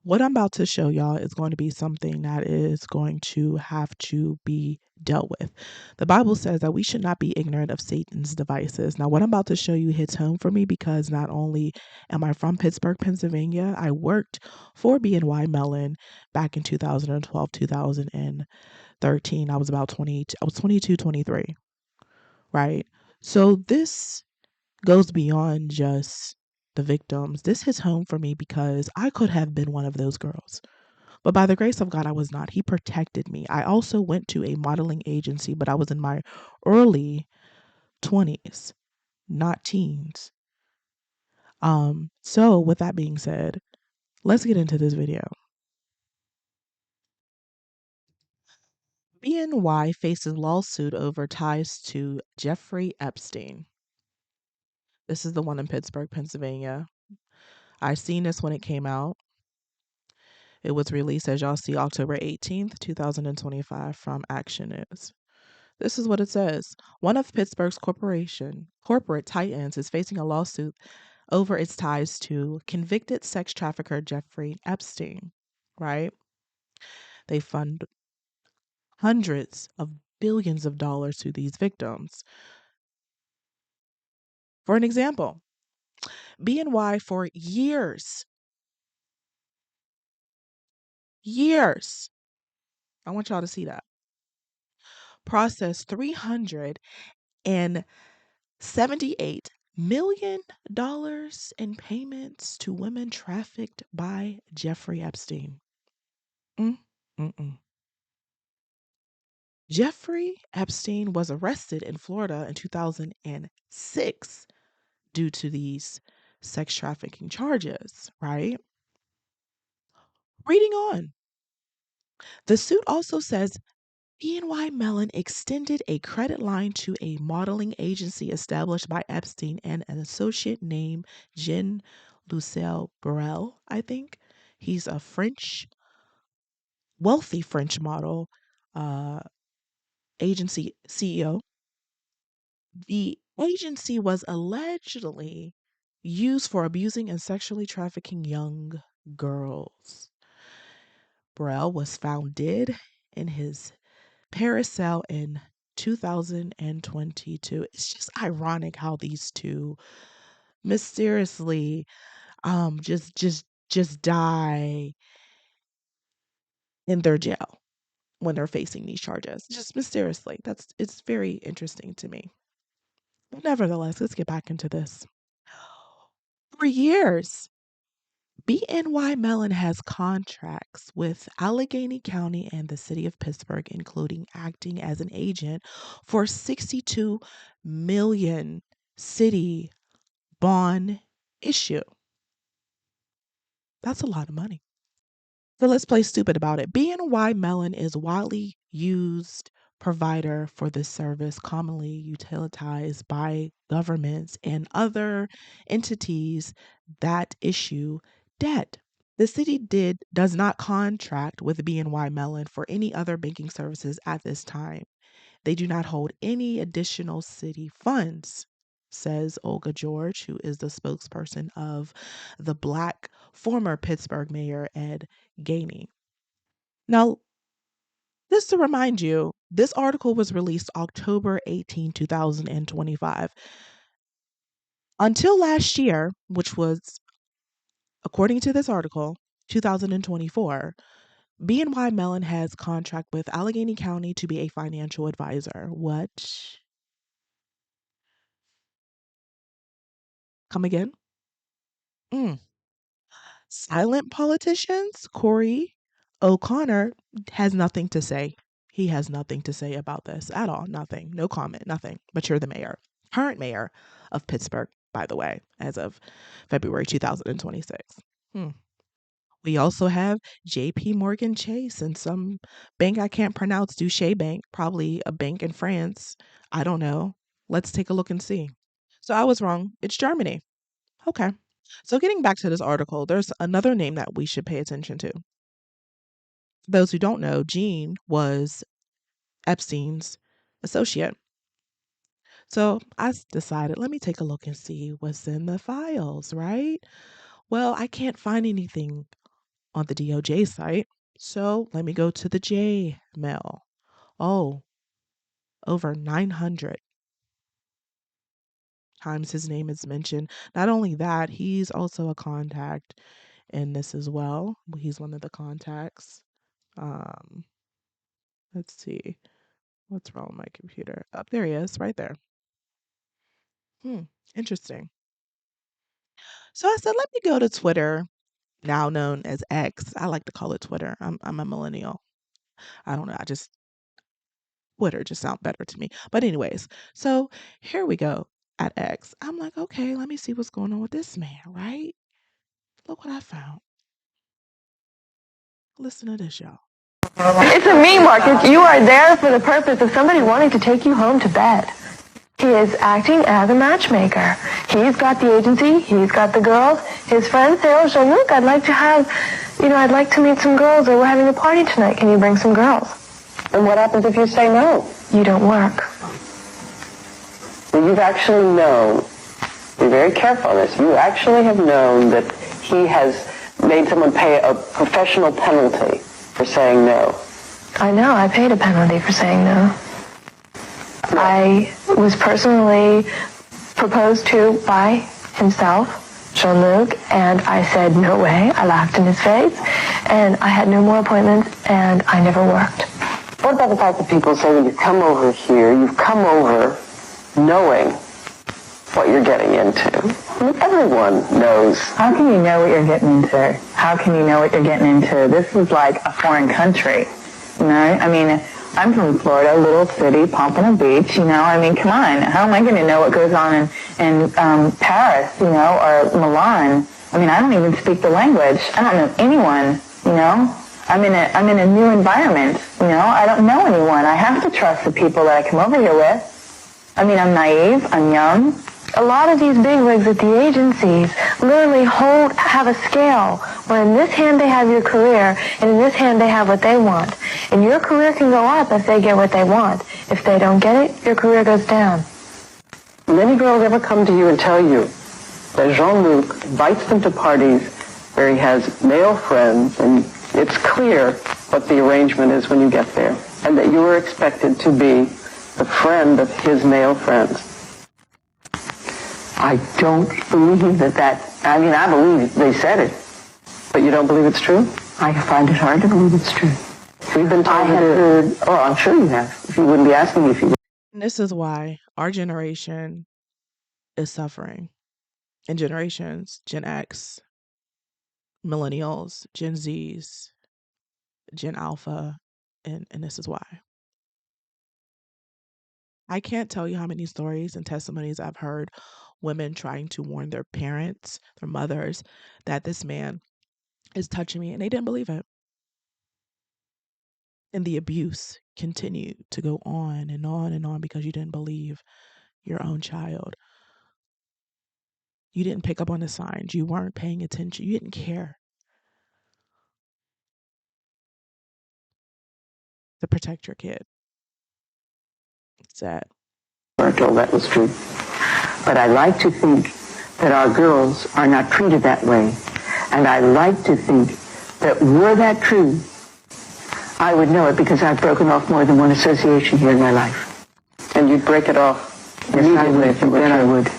What I'm about to show y'all is going to be something that is going to have to be dealt with. The Bible says that we should not be ignorant of Satan's devices. Now, what I'm about to show you hits home for me because not only am I from Pittsburgh, Pennsylvania, I worked for BNY Mellon back in 2012, 2013. I was about 20, I was 22, 23, right? So this goes beyond just the victims. This hits home for me because I could have been one of those girls. But by the grace of God, I was not. He protected me. I also went to a modeling agency, but I was in my early 20s, not teens. So with that being said, let's get into this video. BNY faces lawsuit over ties to Jeffrey Epstein. This is the one in Pittsburgh, Pennsylvania. I seen this when it came out. It was released, as y'all see, October 18th, 2025 from Action News. This is what it says. One of Pittsburgh's corporate titans is facing a lawsuit over its ties to convicted sex trafficker Jeffrey Epstein, right? They fund hundreds of billions of dollars to these victims. For an example, BNY for years, I want y'all to see that, processed $378 million in payments to women trafficked by Jeffrey Epstein. Mm-mm. Jeffrey Epstein was arrested in Florida in 2006 due to these sex trafficking charges, right? Reading on. The suit also says BNY Mellon extended a credit line to a modeling agency established by Epstein and an associate named Jean-Lucien Burrell, I think. He's a wealthy French model uh, agency CEO. The agency was allegedly used for abusing and sexually trafficking young girls. Burrell was found dead in his Paris cell in 2022. It's just ironic how these two mysteriously just die in their jail when they're facing these charges. Just mysteriously. It's very interesting to me. But nevertheless, let's get back into this. For years, BNY Mellon has contracts with Allegheny County and the city of Pittsburgh, including acting as an agent for 62 million city bond issue. That's a lot of money. So let's play stupid about it. BNY Mellon is widely used provider for this service, commonly utilized by governments and other entities that issue debt. The city does not contract with BNY Mellon for any other banking services at this time. They do not hold any additional city funds, says Olga George, who is the spokesperson of the Black former Pittsburgh Mayor Ed Gainey. Now, just to remind you, this article was released October 18, 2025. Until last year, which was, according to this article, 2024, BNY Mellon has contract with Allegheny County to be a financial advisor. What? Come again? Mm. Silent politicians, Corey O'Connor has nothing to say. He has nothing to say about this at all. Nothing. No comment. Nothing. But you're the mayor. Current mayor of Pittsburgh, by the way, as of February 2026. We also have JP Morgan Chase and some bank I can't pronounce, Duché Bank, probably a bank in France. I don't know. Let's take a look and see. So I was wrong. It's Germany. Okay. So getting back to this article, there's another name that we should pay attention to. For those who don't know, Jean was Epstein's associate. So I decided, let me take a look and see what's in the files, right? Well, I can't find anything on the DOJ site. So let me go to the J mail. Oh, over 900 times his name is mentioned. Not only that, he's also a contact in this as well. He's one of the contacts. Let's see. What's wrong with my computer? Oh, there he is, right there. Interesting. So I said, let me go to Twitter, now known as X. I like to call it Twitter. I'm a millennial. I don't know. Twitter just sound better to me. But anyways, so here we go at X. I'm like, okay, let me see what's going on with this man, right? Look what I found. Listen to this, y'all. It's a me market. You are there for the purpose of somebody wanting to take you home to bed. He is acting as a matchmaker. He's got the agency. He's got the girls. His friends say, oh, Jean-Luc, I'd like to meet some girls, or we're having a party tonight. Can you bring some girls? And what happens if you say no? You don't work. Well, you've actually known, be very careful on this, you actually have known that he has made someone pay a professional penalty for saying no. I know. I paid a penalty for saying no. I was personally proposed to by himself, Jean-Luc, and I said, no way. I laughed in his face, and I had no more appointments, and I never worked. What about the fact that people say when you come over here, you've come over knowing what you're getting into? I mean, everyone knows. How can you know what you're getting into? How can you know what you're getting into? This is like a foreign country, you know? I mean, I'm from Florida, little city, Pompano Beach, you know? I mean, come on. How am I going to know what goes on in Paris, you know, or Milan? I mean, I don't even speak the language. I don't know anyone, you know? I'm in a new environment, you know? I don't know anyone. I have to trust the people that I come over here with. I mean, I'm naive. I'm young. A lot of these bigwigs at the agencies literally have a scale where in this hand they have your career and in this hand they have what they want. And your career can go up if they get what they want. If they don't get it, your career goes down. Many girls ever come to you and tell you that Jean-Luc invites them to parties where he has male friends, and it's clear what the arrangement is when you get there, and that you are expected to be the friend of his male friends. I don't believe I mean, I believe they said it. But you don't believe it's true? I find it hard to believe it's true. We've been told I have heard, oh, I'm sure you have. If you wouldn't be asking me if you would. And this is why our generation is suffering. And generations, Gen X, millennials, Gen Zs, Gen Alpha, and this is why. I can't tell you how many stories and testimonies I've heard women trying to warn their parents, their mothers, that this man is touching me, and they didn't believe it. And the abuse continued to go on and on and on because you didn't believe your own child. You didn't pick up on the signs. You weren't paying attention. You didn't care to protect your kid. It's sad. Told that was true. But I like to think that our girls are not treated that way. And I like to think that were that true, I would know it because I've broken off more than one association here in my life. And you'd break it off immediately if it were true. I would.